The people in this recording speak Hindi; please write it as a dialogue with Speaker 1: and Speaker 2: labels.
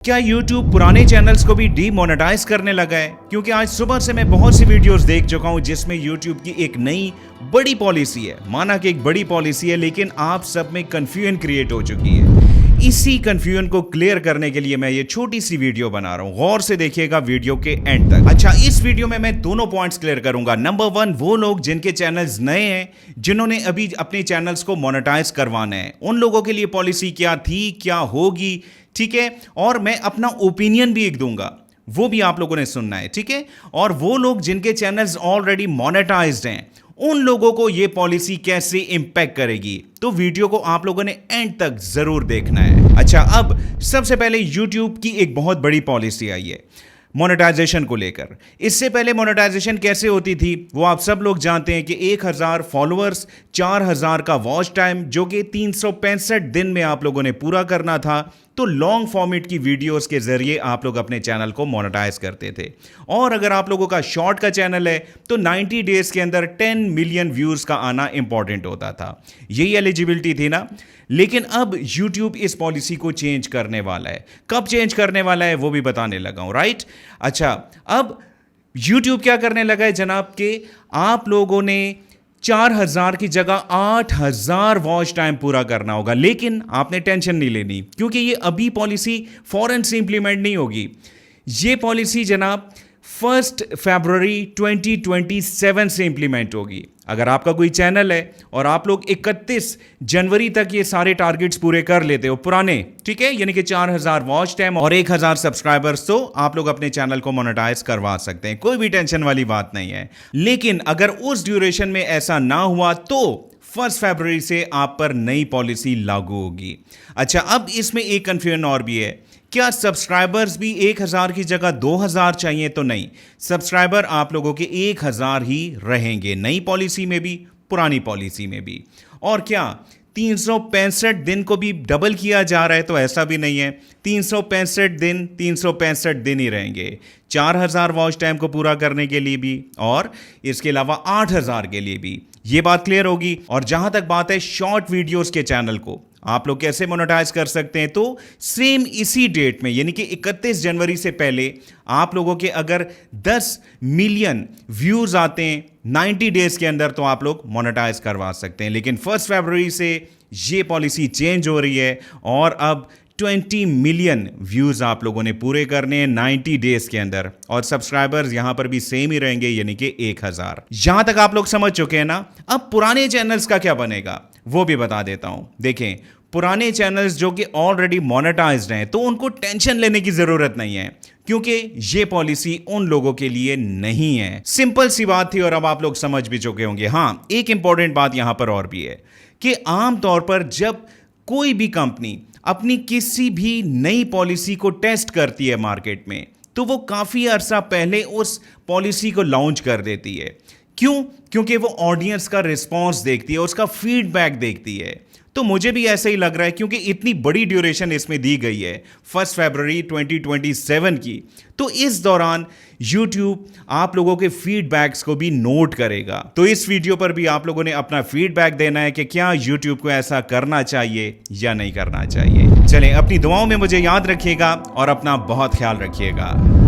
Speaker 1: क्या YouTube पुराने चैनल्स को भी डीमोनेटाइज करने लगा है? क्योंकि आज सुबह से मैं बहुत सी वीडियोस देख चुका हूं जिसमें YouTube की एक नई बड़ी पॉलिसी है। माना कि एक बड़ी पॉलिसी है, लेकिन आप सब में कंफ्यूजन क्रिएट हो चुकी है। इसी कंफ्यूजन को क्लियर करने के लिए मैं ये छोटी सी वीडियो बना रहा हूं। गौर से देखिएगा वीडियो के एंड तक। अच्छा, इस वीडियो में मैं दोनों पॉइंट्स क्लियर करूंगा। नंबर 1, वो लोग जिनके चैनल्स नए हैं, जिन्होंने अभी अपने चैनल्स को मोनेटाइज करवाना है, उन लोगों के लिए पॉलिसी क्या थी, क्या होगी, ठीक है। और मैं अपना ओपिनियन भी एक दूंगा, वो भी आप लोगों ने सुनना है, ठीक है। और वो लोग जिनके चैनल्स ऑलरेडी मोनेटाइज्ड हैं, उन लोगों को यह पॉलिसी कैसे इंपैक्ट करेगी, तो वीडियो को आप लोगों ने एंड तक जरूर देखना है। अच्छा, अब सबसे पहले YouTube की एक बहुत बड़ी पॉलिसी आई है मोनेटाइजेशन को लेकर। इससे पहले मोनेटाइजेशन कैसे होती थी वो आप सब लोग जानते हैं कि 1000 फॉलोअर्स, 4000 का वॉच टाइम, जो कि 365 दिन में आप लोगों ने पूरा करना था। तो लॉन्ग फॉर्मेट की वीडियोस के जरिए आप लोग अपने चैनल को मोनेटाइज करते थे। और अगर आप लोगों का शॉर्ट का चैनल है तो 90 डेज के अंदर 10 मिलियन व्यूज का आना इंपॉर्टेंट होता था। यही एलिजिबिलिटी थी ना। लेकिन अब YouTube इस पॉलिसी को चेंज करने वाला है। कब चेंज करने वाला है वो भी बताने लगा हूं, राइट। अच्छा, अब YouTube क्या करने लगा है जनाब के आप लोगों ने 4000 की जगह 8000 वॉच टाइम पूरा करना होगा। लेकिन आपने टेंशन नहीं लेनी, क्योंकि ये अभी पॉलिसी फौरन से इंप्लीमेंट नहीं होगी। ये पॉलिसी जनाब 1 फरवरी 2027 से इंप्लीमेंट होगी। अगर आपका कोई चैनल है और आप लोग 31 जनवरी तक ये सारे टारगेट्स पूरे कर लेते हो पुराने, ठीक है, यानी कि 4000 वॉच टाइम और 1000 सब्सक्राइबर्स, तो आप लोग अपने चैनल को मोनेटाइज करवा सकते हैं। कोई भी टेंशन वाली बात नहीं है। लेकिन अगर उस ड्यूरेशन में ऐसा ना हुआ तो 1 फरवरी से आप पर नई पॉलिसी लागू होगी। अच्छा, अब इसमें एक कंफ्यूजन और भी है। क्या सब्सक्राइबर्स भी 1000 की जगह 2000 चाहिए? तो नहीं, सब्सक्राइबर आप लोगों के 1000 ही रहेंगे, नई पॉलिसी में भी, पुरानी पॉलिसी में भी। और क्या 365 दिन को भी डबल किया जा रहा है? तो ऐसा भी नहीं है। 365 दिन ही रहेंगे, 4000 वॉच टाइम को पूरा करने के लिए भी और इसके अलावा 8000 के लिए भी। ये बात क्लियर होगी। और जहां तक बात है शॉर्ट वीडियोस के चैनल को आप लोग कैसे मोनेटाइज कर सकते हैं, तो सेम इसी डेट में, यानी कि 31 जनवरी से पहले आप लोगों के अगर 10 मिलियन व्यूज आते हैं 90 डेज के अंदर, तो आप लोग मोनेटाइज करवा सकते हैं। लेकिन 1 फरवरी से ये पॉलिसी चेंज हो रही है और अब 20 मिलियन व्यूज आप लोगों ने पूरे करने हैं 90 डेज के अंदर। और सब्सक्राइबर्स यहां पर भी सेम ही रहेंगे, यानी कि 1000। यहां तक आप लोग समझ चुके हैं ना। अब पुराने चैनल्स का क्या बनेगा वो भी बता देता हूं। देखें, पुराने चैनल्स जो कि ऑलरेडी मोनेटाइज्ड हैं, तो उनको टेंशन लेने की जरूरत नहीं है, क्योंकि ये पॉलिसी उन लोगों के लिए नहीं है। सिंपल सी बात थी और अब आप लोग समझ भी चुके होंगे। हां, एक इंपॉर्टेंट बात यहां पर और भी है कि आमतौर पर जब कोई भी कंपनी अपनी किसी भी नई पॉलिसी को टेस्ट करती है मार्केट में, तो वो काफी अरसा पहले उस पॉलिसी को लॉन्च कर देती है। क्यों? क्योंकि वो ऑडियंस का रिस्पॉन्स देखती है, उसका फीडबैक देखती है। तो मुझे भी ऐसा ही लग रहा है, क्योंकि इतनी बड़ी ड्यूरेशन इसमें दी गई है 1 फरवरी 2027 की, तो इस दौरान YouTube आप लोगों के फीडबैक्स को भी नोट करेगा। तो इस वीडियो पर भी आप लोगों ने अपना फीडबैक देना है कि क्या YouTube को ऐसा करना चाहिए या नहीं करना चाहिए। चलें, अपनी दुआओं में मुझे याद रखिएगा और अपना बहुत ख्याल रखिएगा।